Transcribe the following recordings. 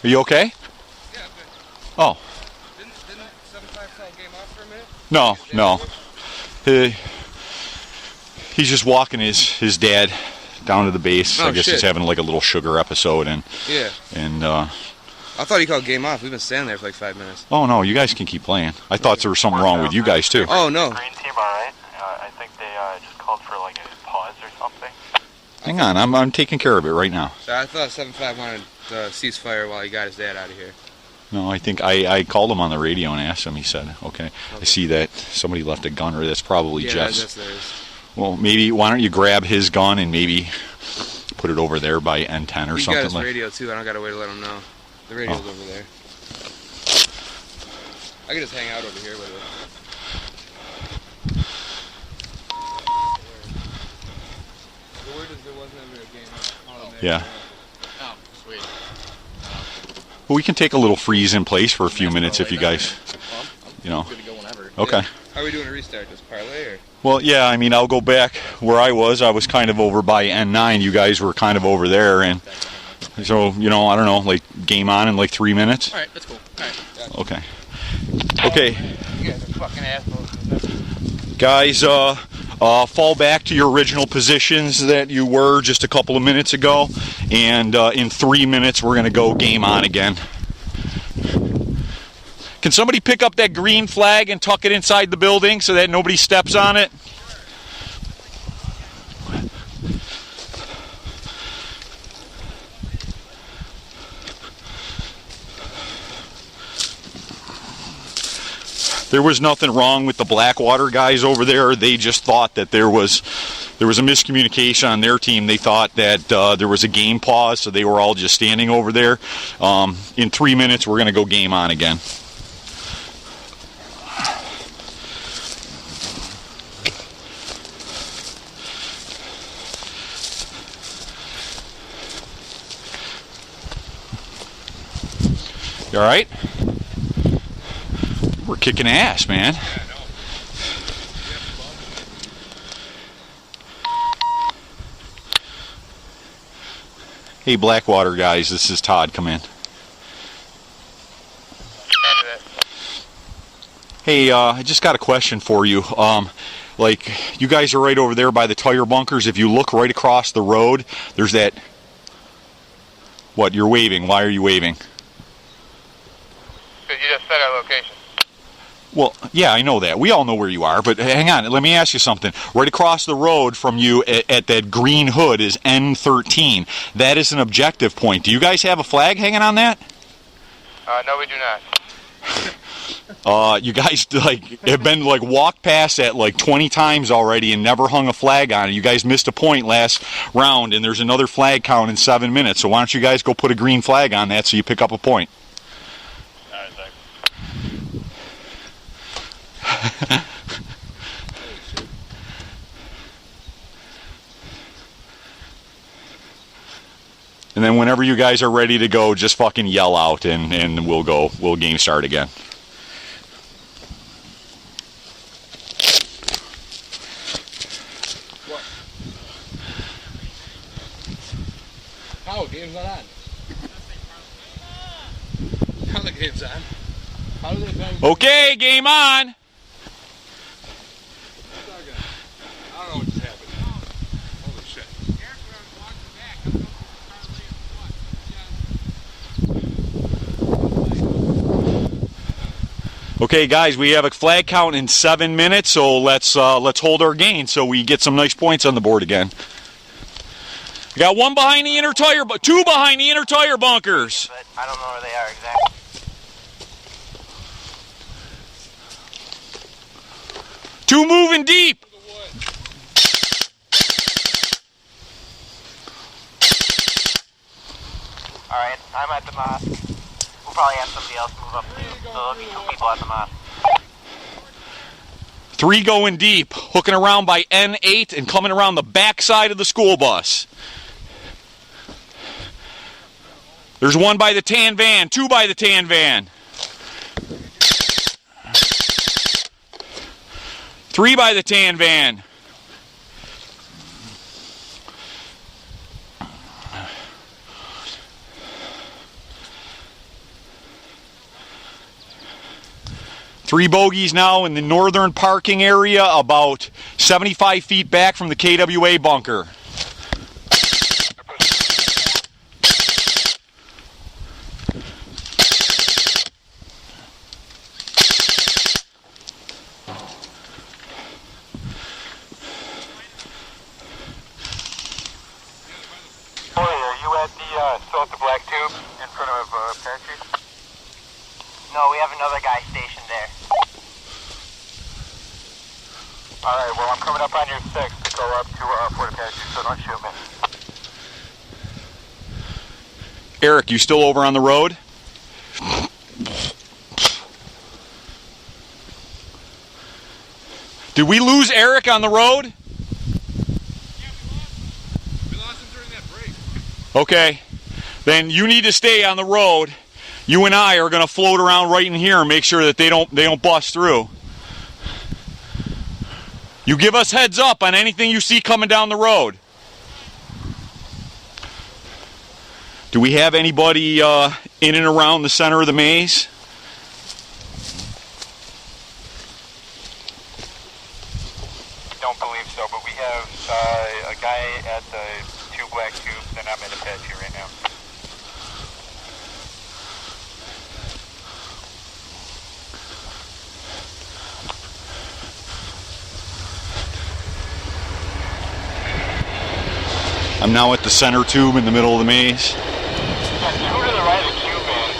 Are you okay? Yeah, but... Oh. Didn't 7-5 call game off for a minute? No. He's just walking his dad down to the base. I guess he's having like a little sugar episode, and I thought he called game off. We've been standing there for like 5 minutes. Oh no, you guys can keep playing. I thought there was something wrong with you guys too. Oh no. Green team, all right. I think they just called for like a pause or something. Hang on, I'm taking care of it right now. So I thought 7-5 wanted to ceasefire while he got his dad out of here. No, I think I called him on the radio and asked him. He said, okay. I see that somebody left a gun, or that's probably Jeff's. That's theirs. Well, maybe, why don't you grab his gun and maybe put it over there by N10 or something like that. He got his radio too. I don't got to wait to let him know. The radio's over there. I can just hang out over here with it. The word is there wasn't ever a game. Yeah. Oh, sweet. Well, we can take a little freeze in place for a few minutes if you guys, you know. Good to go whenever. Okay. How are we doing a restart? Just parlay or? Well, yeah, I mean, I'll go back where I was. I was kind of over by N9. You guys were kind of over there. And so, you know, I don't know, like game on in like 3 minutes? All right, that's cool. All right. Okay. Okay. You guys are fucking assholes. Guys, fall back to your original positions that you were just a couple of minutes ago. And in 3 minutes, we're going to go game on again. Can somebody pick up that green flag and tuck it inside the building so that nobody steps on it? There was nothing wrong with the Blackwater guys over there. They just thought that there was a miscommunication on their team. They thought that there was a game pause, so they were all just standing over there. In 3 minutes, we're going to go game on again. You all right? We're kicking ass, man. Hey, Blackwater guys, this is Todd. Come in. Hey, I just got a question for you. Like, you guys are right over there by the tire bunkers. If you look right across the road, there's that... What, you're waving. Why are you waving? Because you just said our location. Well, yeah, I know that. We all know where you are, but hang on. Let me ask you something. Right across the road from you at that green hood is N13. That is an objective point. Do you guys have a flag hanging on that? No, we do not. You guys have been walked past that 20 times already and never hung a flag on it. You guys missed a point last round, and there's another flag count in 7 minutes. So why don't you guys go put a green flag on that so you pick up a point? All right, thanks. And then whenever you guys are ready to go, just fucking yell out and we'll game start again. What? How? Game's not on. How the game's on? How do they play? Okay, game on! I don't know what just happened. Holy shit. Okay, guys, we have a flag count in 7 minutes, so let's hold our gain so we get some nice points on the board again. We got one behind the inner tire, but two behind the inner tire bunkers. But I don't know where they are exactly. Two moving deep. All right, I'm at the mosque. We'll probably have somebody else move up too. So there'll be 2 people at the mosque. 3 going deep, hooking around by N8 and coming around the back side of the school bus. There's 1 by the tan van, 2 by the tan van. 3 by the tan van. 3 bogeys now in the northern parking area, about 75 feet back from the KWA bunker. Still at the black tube in front of Apache? No, we have another guy stationed there. Alright, well I'm coming up on your 6 to go up to Fort Apache, so don't shoot me. Eric, you still over on the road? Did we lose Eric on the road? Yeah, we lost him during that break. Okay. Then you need to stay on the road. You and I are going to float around right in here and make sure that they don't bust through. You give us heads up on anything you see coming down the road. Do we have anybody in and around the center of the maze? Don't believe so, but we have a guy at the 2 black tubes, and I'm in Apache right now. I'm now at the center tube in the middle of the maze. Yeah, 2 to the right of the cube, man.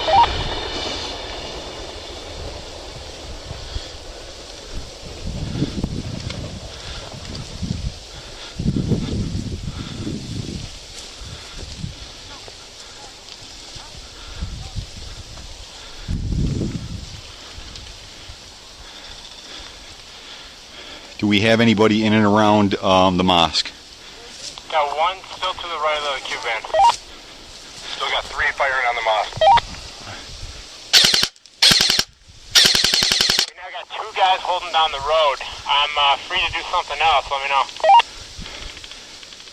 Do we have anybody in and around the mosque? Got 1 still to the right of the cube van. Still got 3 firing on the mosque. We now got 2 guys holding down the road. I'm free to do something else, let me know.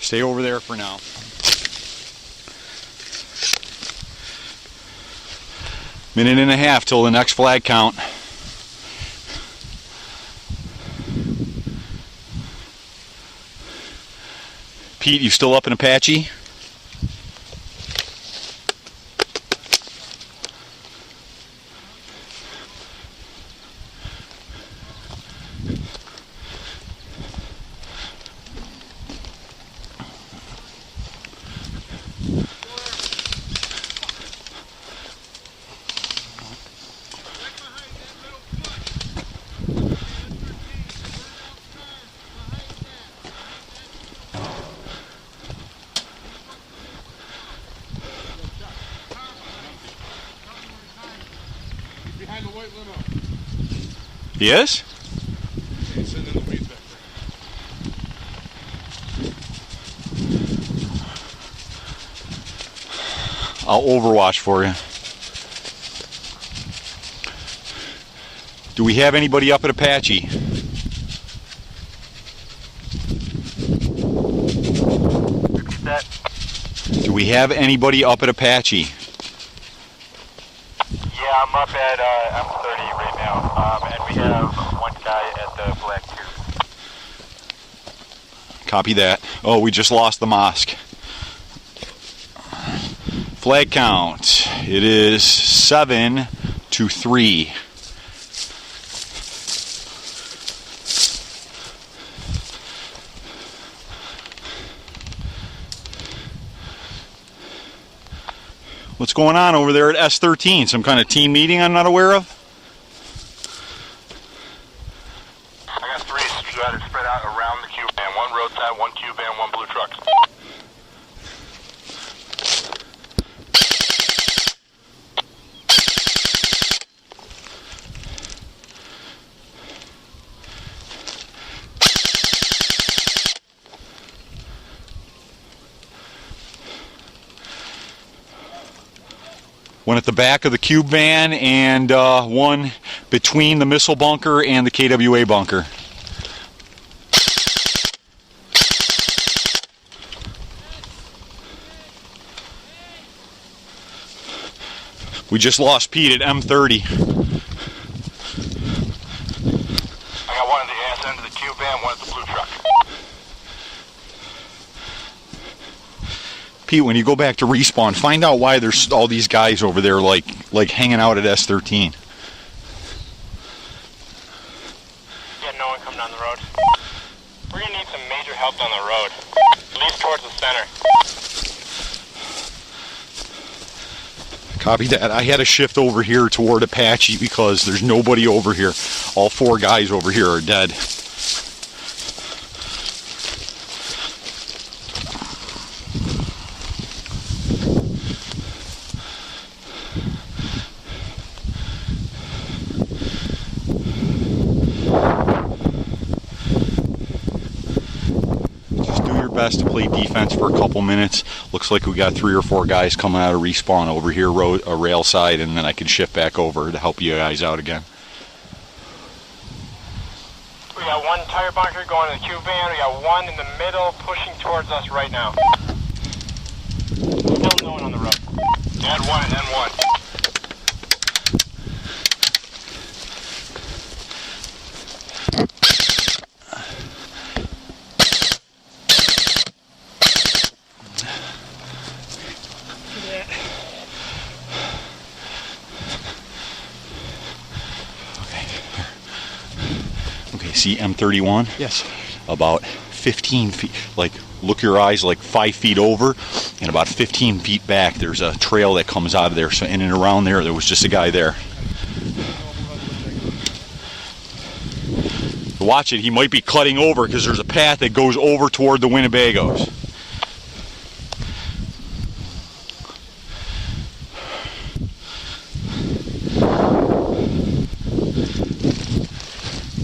Stay over there for now. Minute and a half till the next flag count. Pete, you still up in Apache? Behind the white limo. He is? He's sitting in the weeds back there. I'll overwatch for you. Do we have anybody up at Apache? Repeat that. Do we have anybody up at Apache? Yeah, I'm up at M30 right now, and we have 1 guy at the black tube. Copy that. Oh, we just lost the mosque. Flag count. It is 7-3. What's going on over there at S13? Some kind of team meeting I'm not aware of? I got 3 scattered spread out around the cube van. 1 roadside, 1 cube van, 1 blue truck. One at the back of the cube van and 1 between the missile bunker and the KWA bunker. We just lost Pete at M30. Pete, when you go back to respawn, find out why there's all these guys over there like hanging out at S13. Yeah, no one come down the road. We're gonna need some major help down the road. At least towards the center. Copy that. I had to shift over here toward Apache because there's nobody over here. All 4 guys over here are dead. Best to play defense for a couple minutes. Looks like we got 3 or 4 guys coming out of respawn over here, rail side, and then I can shift back over to help you guys out again. We got 1 tire bunker going to the Q van. We got 1 in the middle pushing towards us right now. Still no one on the road. Add 1 and then 1. See M31? Yes. About 15 feet, like look your eyes like 5 feet over, and about 15 feet back there's a trail that comes out of there. So in and around there was just a guy there. Watch it, he might be cutting over because there's a path that goes over toward the Winnebagos.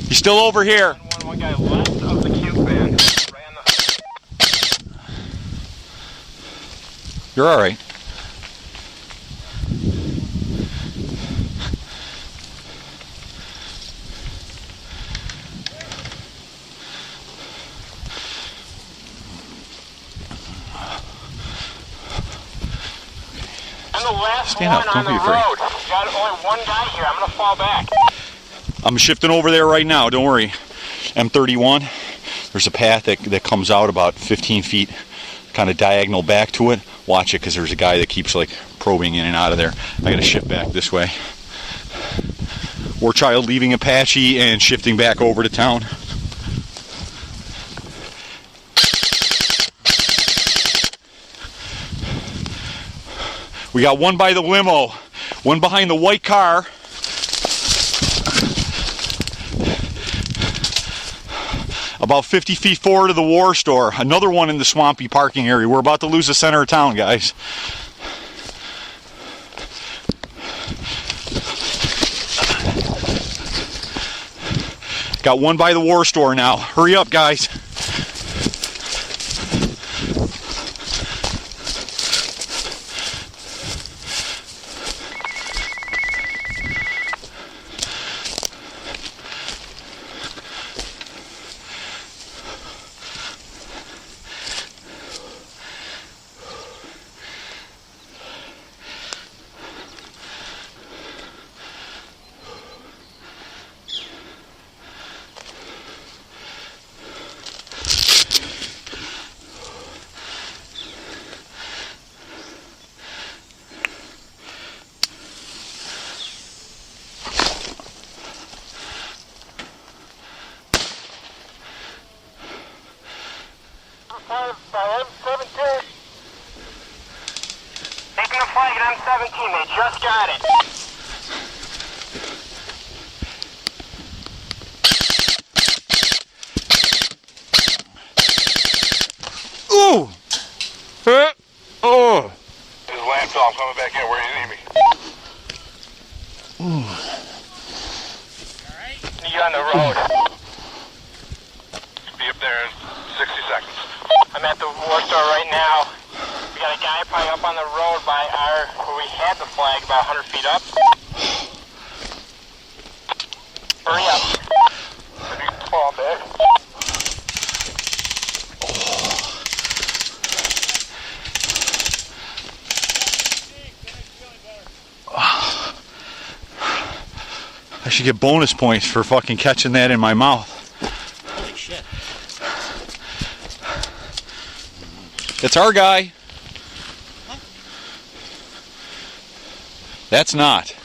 He's still over here. One guy left of the Q van. Right on the... You're all right. I'm the last Stand up. one on Don't the be afraid. road. Got only 1 guy here. I'm gonna fall back. I'm shifting over there right now, don't worry. M31, there's a path that comes out about 15 feet, kind of diagonal back to it. Watch it, because there's a guy that keeps like probing in and out of there. I gotta shift back this way. War Child leaving Apache and shifting back over to town. We got 1 by the limo, 1 behind the white car. About 50 feet forward of the war store. Another 1 in the swampy parking area. We're about to lose the center of town, guys. Got 1 by the war store now. Hurry up, guys. M17. Taking the flag at M17. They just got it. Ooh! Oh! There's a landfill. I'm coming back in. Where do you need me? Ooh. Alright. You on the road. Be up there in 60 seconds. I'm at the war store right now. We got a guy probably up on the road by where we had the flag, about 100 feet up. Hurry up. Maybe fall back. I should get bonus points for fucking catching that in my mouth. Holy shit. It's our guy. That's not.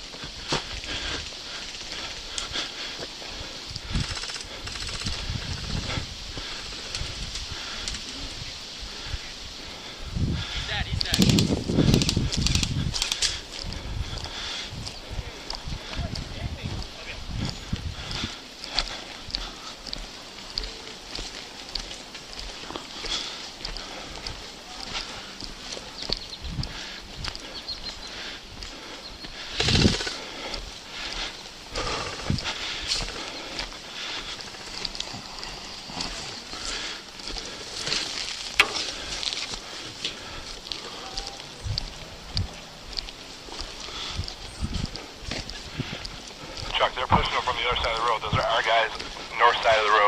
Chuck, they're pushing them from the other side of the road. Those are our guys, north side of the road.